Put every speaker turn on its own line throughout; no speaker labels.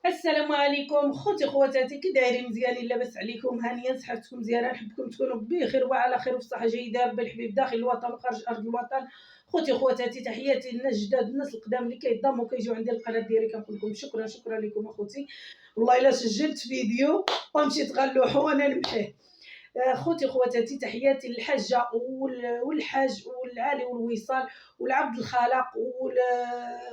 السلام عليكم خوتي خواتاتي، كي دايرين؟ مزيانين؟ لاباس عليكم؟ هانيا صحتكم مزيانه؟ نحبكم تكونوا بخير وعلى خير وفي صحه جيده ربي الحبيب داخل الوطن وخارج ارض الوطن. خوتي خواتاتي، تحياتي للناس الجداد، الناس القدام اللي كيضموا كيجيو عندي القناه ديالي، كنقول لكم شكرا لكم اخوتي. والله الا سجلت فيديو ومشيت غنلوحو وانا نمحيه. خوتي خواتاتي، تحياتي للحاجه والحاج والعالي والوصال والعبد الخالق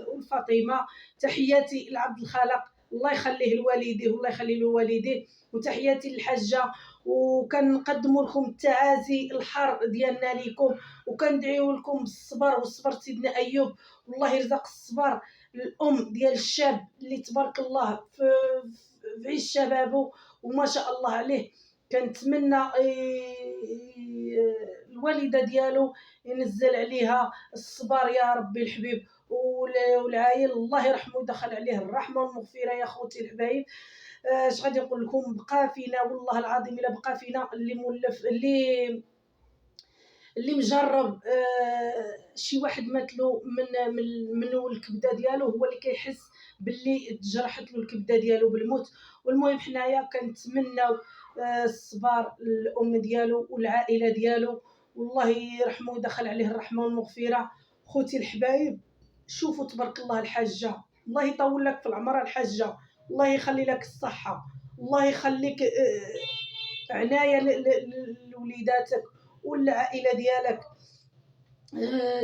والفاطمه. تحياتي لعبد الخالق، الله يخليه لوالديه والله يخلي له والديه. وتحياتي للحاجه، وكنقدموا لكم التعازي الحر ديالنا ليكم، وكندعيو لكم بالصبر والصبر سيدنا ايوب، والله يرزق الصبر الام ديال الشاب اللي تبارك الله في عيش شبابه وما شاء الله عليه. كنتمنى الوالده ديالو ينزل عليها الصبر يا ربي الحبيب، والعائل الله يرحمه ويدخل عليه الرحمه والمغفره. يا خوتي الحبايب، اش غادي نقول لكم؟ بقى فينا والله العظيم الا بقى فينا اللي مولف اللي مجرب شي واحد ماتلو من الكبده ديالو، هو اللي كيحس باللي تجرحت له الكبده ديالو بالموت. والمهم حنايا كنتمناو الصبر الام ديالو والعائله ديالو، والله يرحمه ويدخل عليه الرحمه والمغفره. خوتي الحبايب، شوفوا تبارك الله الحاجه، الله يطول لك في العمر الحاجه، الله يخلي لك الصحه، الله يخليك عنايه لوليداتك والعائله ديالك.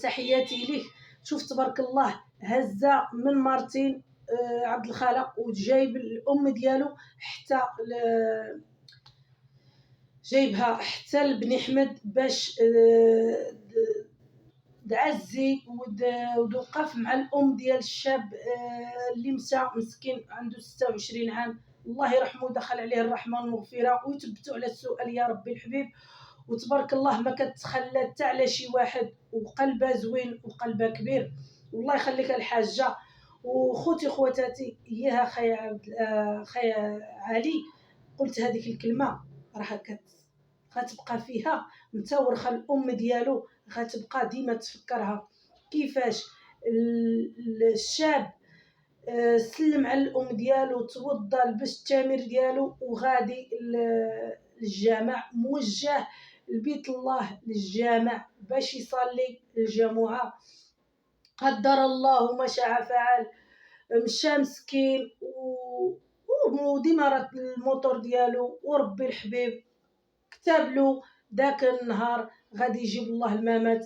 تحياتي ليه. شوف تبارك الله، هزه من مرتين عبد الخالق وجايب الام ديالو حتى جايبها حتى لبني احمد باش تعزي ودوقف مع الام ديال الشاب اللي مشى مسكين عنده 26 عام. الله يرحمه ودخل عليه الرحمه والمغفره ويثبتوا على السؤال يا ربي الحبيب. وتبارك الله ما كتخلى حتى على شي واحد، وقلبها زوين وقلبها كبير. والله يخليك الحاجه. وخوتي خواتاتي، ياها خايا علي، قلت هذيك الكلمه راه غتبقى فيها متورخه. الام ديالو غتبقى ديما تفكرها كيفاش الشاب سلم على الام ديالو، توضى، لبس التامر ديالو وغادي للجامع، موجه لبيت الله للجامع باش يصلي الجمعه. قدر الله ما شاء فعل، مشى مسكين وديما راه الموتور ديالو، وربي الحبيب كتب له داك النهار غادي يجيب الله الممات.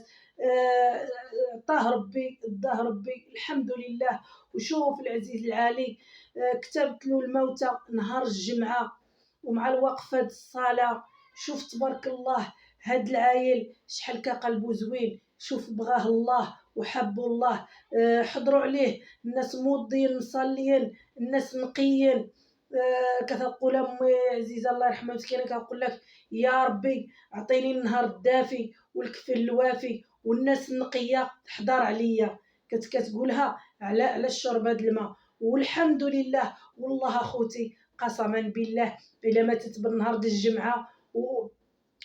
عطاه ربي داه ربي الحمد لله. وشوف العزيز العالي، كتبت له الموتى نهار الجمعه ومع الوقفه الصلاه. شوف تبارك الله هاد العايل شحال كقلبو زوين. شوف بغاه الله وحبوا الله، حضروا عليه الناس موضين مصليين، الناس نقيين. كتقول امي عزيزه الله يرحمها مسكينه، كنقول لك يا ربي اعطيني النهار الدافي والكفن الوافي والناس النقيه تحضر عليا. كتقولها على الشرب هذا الماء. والحمد لله والله اخوتي قسما بالله الا ماتت بالنهار د الجمعه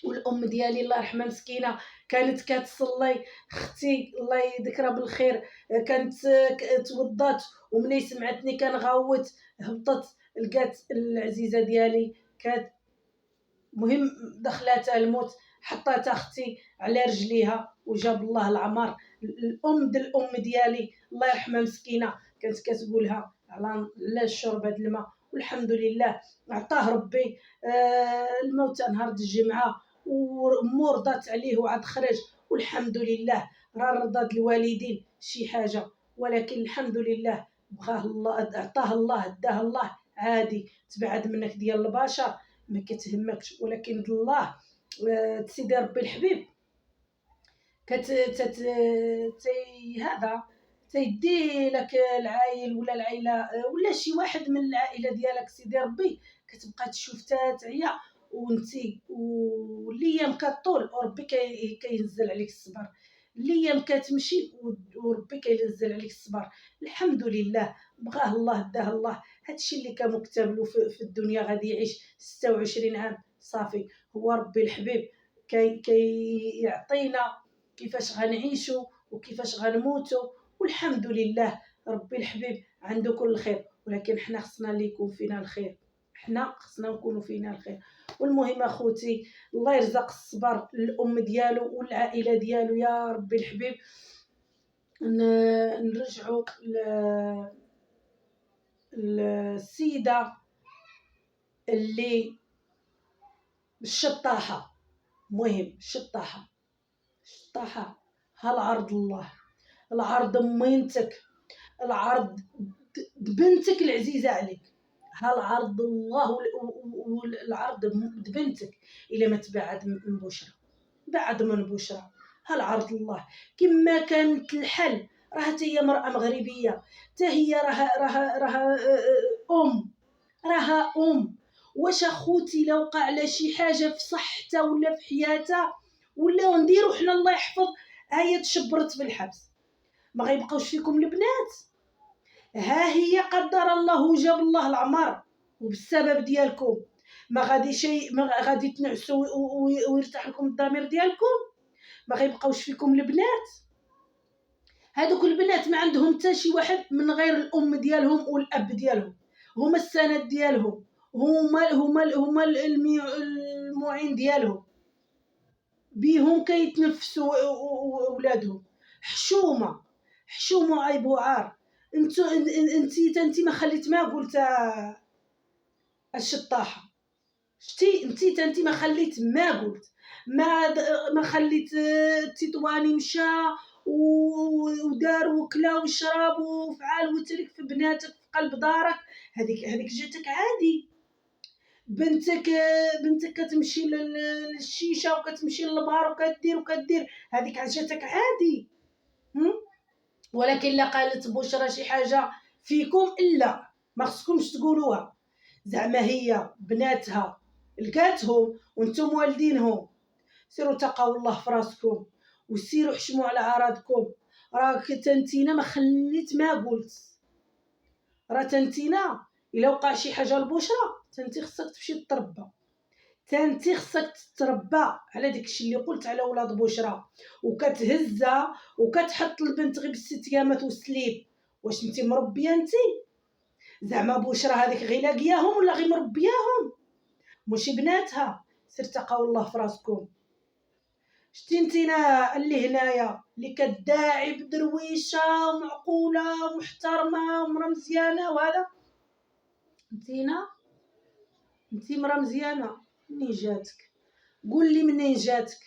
والام ديالي الله يرحمها مسكينه كانت كتصلي، اختي الله يذكرها بالخير كانت توضات، ومني سمعتني كنغوت هبطت لقات العزيزه ديالي كانت مهم دخلاتها الموت. حطات اختي على رجليها وجاب الله العمر. الام ديالي الله يرحمها مسكينه كانت كتقولها على الشرب هذا الماء. والحمد لله عطاه ربي الموت نهار الجمعه، ومو رضات عليه وعاد خرج. والحمد لله راه رضا الوالدين شي حاجه، ولكن الحمد لله بغاه الله، عطاه الله، داه الله. عادي تبعد منك ديال البشر ما كتهمكش، ولكن الله سيدي ربي الحبيب هذا تيدي لك العائل ولا العائله ولا شي واحد من العائله ديالك سيدي ربي، كتبقى تشوف تعيا وانتي والايام كطول وربي كينزل عليك الصبر. الايام كتمشي وربي كينزل عليك الصبر. الحمد لله بغاه الله داه الله. هادشي اللي كان مكتب له في الدنيا غادي يعيش 26 عام صافي. هو ربي الحبيب يعطينا كيفاش غنعيشوا وكيفاش غنموتوا. والحمد لله ربي الحبيب عنده كل خير. ولكن حنا خصنا اللي يكون فينا الخير، حنا خصنا نكونوا فينا الخير. والمهم اخوتي الله يرزق الصبر للام ديالو والعائله ديالو يا ربي الحبيب. نرجعوا السيده اللي الشطاحه، مهم الشطاحه ها العرض الله، العرض مينتك، العرض بنتك العزيزه عليك، ها العرض الله والعرض بنتك. الا ما تبعد من بشرى، بعد من بشرى، ها العرض الله. كما كانت الحل راه حتى هي مرأة مغربية، حتى هي راها راها واش اخوتي لو وقع على شي حاجه في صحتها ولا في حياتها ولا نديرو حنا الله يحفظ، هي تشبرت في الحبس، ما غيبقاوش فيكم البنات. ها هي قدر الله وجاب الله العمر وبالسبب ديالكم ما غادي تنعسوا ويرتاح لكم الضمير ديالكم، ما غيبقاوش فيكم البنات. هذوك البنات ما عندهم حتى شي واحد من غير الام ديالهم والاب ديالهم، هما السند ديالهم، هما المعين ديالهم، بيهم كيتنفسوا ولادهم. حشومه عيب وعار. انت ما خليت ما قلت الشطاحه، شتي انت ما خليت ما قلت ما خليت التطواني مشى ودار وكلا وشراب وفعل وترك في بناتك في قلب دارك. هذيك جاتك عادي. بنتك كتمشي للشيشه وكتمشي للبار وكدير هذيك جاتك عادي. ولكن لا قالت بشرى شي حاجه فيكم الا ما خصكمش تقولوها. زعما هي بناتها لقاتهم وانتم والدينهم، سيروا تقوا الله في راسكم وسيروا حشموا على عراضكم. راك تنتينا ما خليت ما قلت، راه تنتينا الا وقع شي حاجه لبشرى تنتي خصك تمشي تتربى، تنتي خصك تتربى على داكشي اللي قلت على ولاد بشرى، وكتهزها وكتحط البنت غير بالست ايامات والسليب. واش انت مربيه انت؟ زعما بشرى هذيك غير لاقياهم ولا غير مربياهم؟ ماشي بناتها. سير تقوا الله في راسكم. شتي انتينا اللي هنايا اللي كداعي بدرويشه ومعقوله ومحترمه ومرا مزيانه وهذا، انتي مرا مزيانه منين جاتك؟ قول لي منين جاتك؟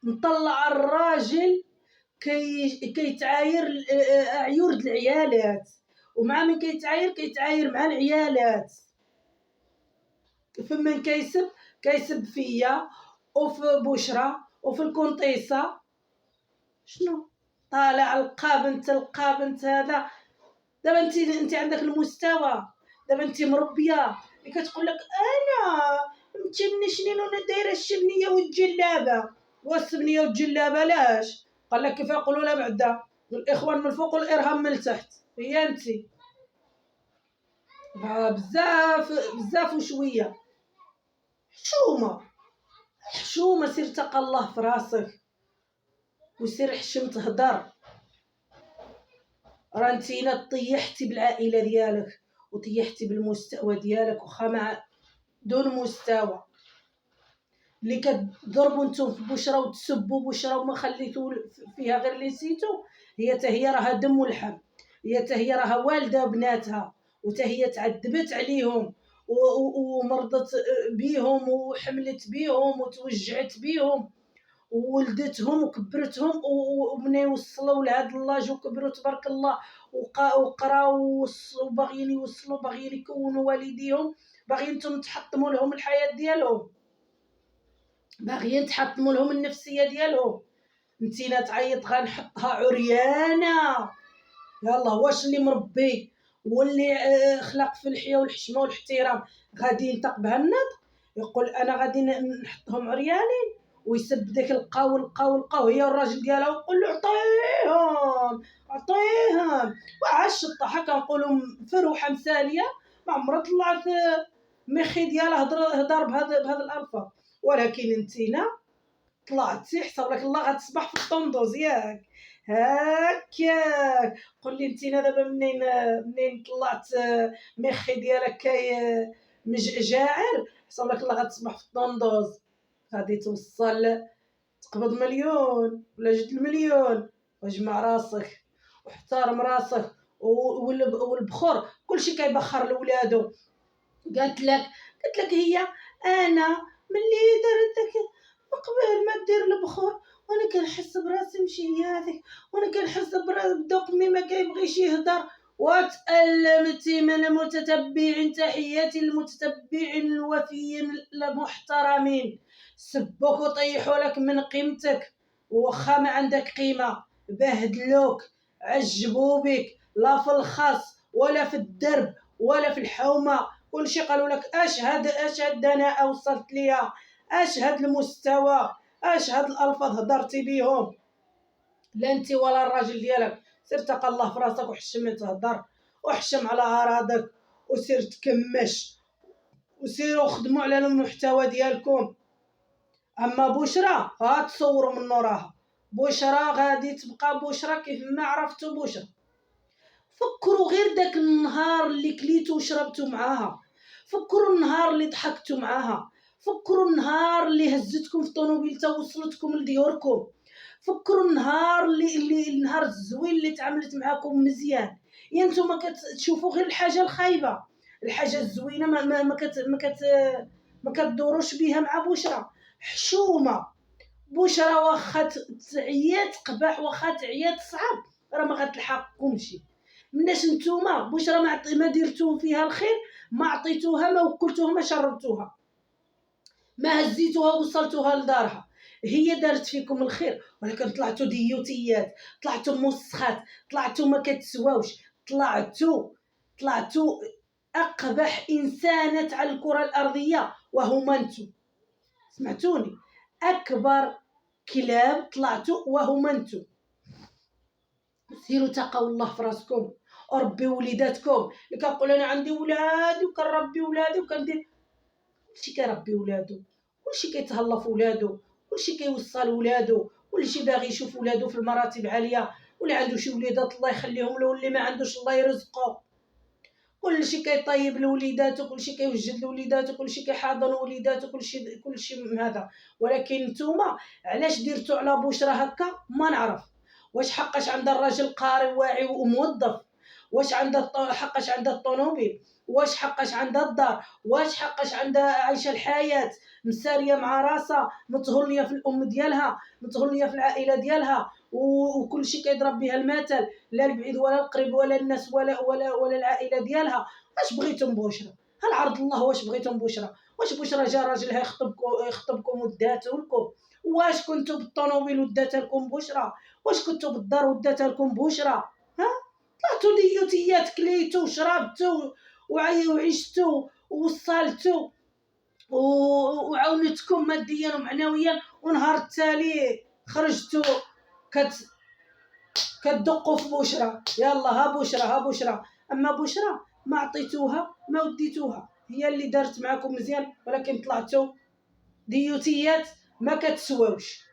مطلع الراجل كيتعاير عيور د العيالات، ومع من كيتعاير مع العيالات. فمن كيسب فيا وفي بشرى وفي الكونطيسه. شنو طالع القاب انت هذا؟ دابا انت عندك المستوى، دابا انت مربيه اللي كتقول لك انا متنشنين وانا دايره الشبنيه والجلابه. والسبنيه والجلابه لاش؟ قال لك كيف يقولوا لا بعدا الاخوان من الفوق والارهاب من التحت. هي انت بزاف وشويه. حشومه سير تقى الله في راسك وسير حشم تهدر. راه انتينا طيحتي بالعائله ديالك وطيحتي بالمستوى ديالك، وخا مع دون مستوى اللي كتضربوا نتوما في بشرى وتسبوا بشرى وما خليتو فيها غير اللي نسيتو. هي حتى هي راها دم ولحم، هي حتى هي راها والده بناتها، وحتى هي تعذبت عليهم ومرضت بيهم وحملت بيهم وتوجعت بيهم وولدتهم وكبرتهم، ومن يوصلوا لهاد اللاج وكبروا تبارك الله وقراو وباغيين يوصلوا، باغيين يكونوا والديهم، باغيين نتوما تحطموا لهم الحياه ديالهم، باغيين تحطموا لهم النفسيه ديالهم. انتينا تعيط غنحطها عريانه. يلا واش اللي مربي واللي خلق في الحياه والحشمه والاحترام غادي ينطق بها النطق يقول انا غادي نحطهم عريانين ويسب داك القاو هي والراجل ديالها ويقول له عطيهم. وعاش الشطاحه كنقولوا فروحه مثاليه ما عمرها طلعت مخي ديالها هضر بهذا الالفاظ. ولكن انتينا طلعتي حسب لك الله غتصبح في الطندوز ياك. هكاك. قول لي انت دابا منين طلعت ميخي ديالك جاعر، حسب لك الله غتصبح في الطوندوز، غادي توصل تقبض مليون ولا 2 المليون. واجمع راسك واحترم راسك. والبخور كلشي كيبخر لولادو. قالت لك هي انا ملي درت داك قبل ما دير البخور وانا كنحس براسي ماشي هي هذيك، وانا كنحس براسي بدوقني ما كيبغيش يهضر. وتألمتي من المتتبعين. تحياتي للمتتبعين الوفيين المحترمين. سبوك وطيحوا لك من قيمتك، وخا ما عندك قيمة بهدلوك عجبوا بك، لا في الخاص ولا في الدرب ولا في الحومة. كلشي قالوا لك اشهد انا وصلت ليها، اشهد المستوى، اشهد الالفاظ هضرتي بيهم. لا انت ولا الراجل ديالك. سير تقى الله في راسك وحشم من تهضر، وحشم على اراضك، وسير تكمش، وسيروا خدموا على المحتوى ديالكم. اما بشرى غتصوروا من وراها. بشرى غادي تبقى بشرى كيف ما عرفتوا بشرى. فكروا غير داك النهار اللي كليتو وشربتو معاها، فكروا النهار اللي ضحكتوا معاها، فكروا النهار اللي هزتكم في طونوبيلتا ووصلتكم لديوركم، فكروا النهار اللي النهار الزوين اللي تعاملت معاكم مزيان. يعني نتوما كتشوفوا غير الحاجه الخايبه، الحاجه الزوينه ما كتدوروش بها مع بشرى. حشومه بشرى واخا تعيات قباح، واخا تعيات صعب، راه ما غتلحقكمش. مناش نتوما بشرى ما ديرتو فيها الخير، ما عطيتوها، ما وكلتوها، ما شربتوها، ما هزيتوها وصلتوها لدارها. هي دارت فيكم الخير، ولكن طلعتوا ديوتيات، طلعتوا موسخات، طلعتوا ما كتسواوش، طلعتوا اقبح انسانات على الكره الارضيه وهما انتو. سمعتوني؟ اكبر كلاب طلعتوا وهما انتو. سيروا تقوا الله في راسكم، وربي وليداتكم. اللي كنقول انا عندي ولاد وكنربي ولادي وكندير، كلشي كيربي ولادو، كلشي كيتهلا في ولادو، كلشي كيوصل ولادو، كلشي باغي يشوف ولادو في المراتب عاليه، واللي عنده شي وليدات الله يخليهم له، واللي ما عندوش الله يرزقه. كلشي كيطيب لوليداتو، كلشي كيوجد لوليداتو، كلشي كيحاضن وليداتو، كلشي هذا. ولكن نتوما علاش ديرتو على بشرى هكا؟ ما نعرف. واش حقاش عندها الراجل قاري واعي وموظف؟ واش عندها حقاش عندها الطوموبيل؟ واش حقاش عندها الدار؟ واش حقاش عندها عايشه الحياه مساريه مع راسها، متهليه في الام ديالها، متهليه في العائله ديالها، وكلشي كيضرب بها المثل، لا البعيد ولا القريب ولا الناس ولا العائله ديالها. واش بغيتم بشرى؟ هل عرض الله واش بغيتم بشرى؟ واش بشرى جا راجلها يخطبكم وداتو لكم؟ واش كنتو بالطوموبيل وداتها لكم بشرى؟ واش كنتو بالدار وداتها لكم بشرى؟ ها طلعتوا ديوتيات، كليتو وشربتو وعيشتو ووصلتو وعاونتكم ماديا ومعنويا، ونهار التالي خرجتو كتدقوا في بشرى. يلا ها بشرى ها بشرى. اما بشرى ما عطيتوها ما وديتوها، هي اللي دارت معاكم مزيان، ولكن طلعتوا ديوتيات ما كتسواوش.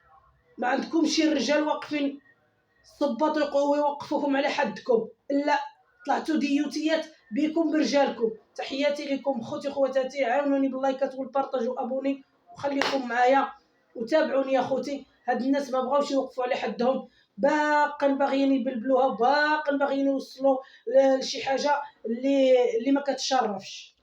ما عندكم شي رجال واقفين صباط ويوقفوكم على حدكم، لا طلعتوا ديوتيات بكم برجالكم. تحياتي لكم خوتي خواتاتي، عاونوني باللايكات والبارطاج وابوني وخليكم معايا وتابعوني يا خوتي. هاد الناس ما بغاوش يوقفوا على حدهم، باغيين يبلبلوها، باغيين يوصلوا لشي حاجه اللي ما كتشرفش.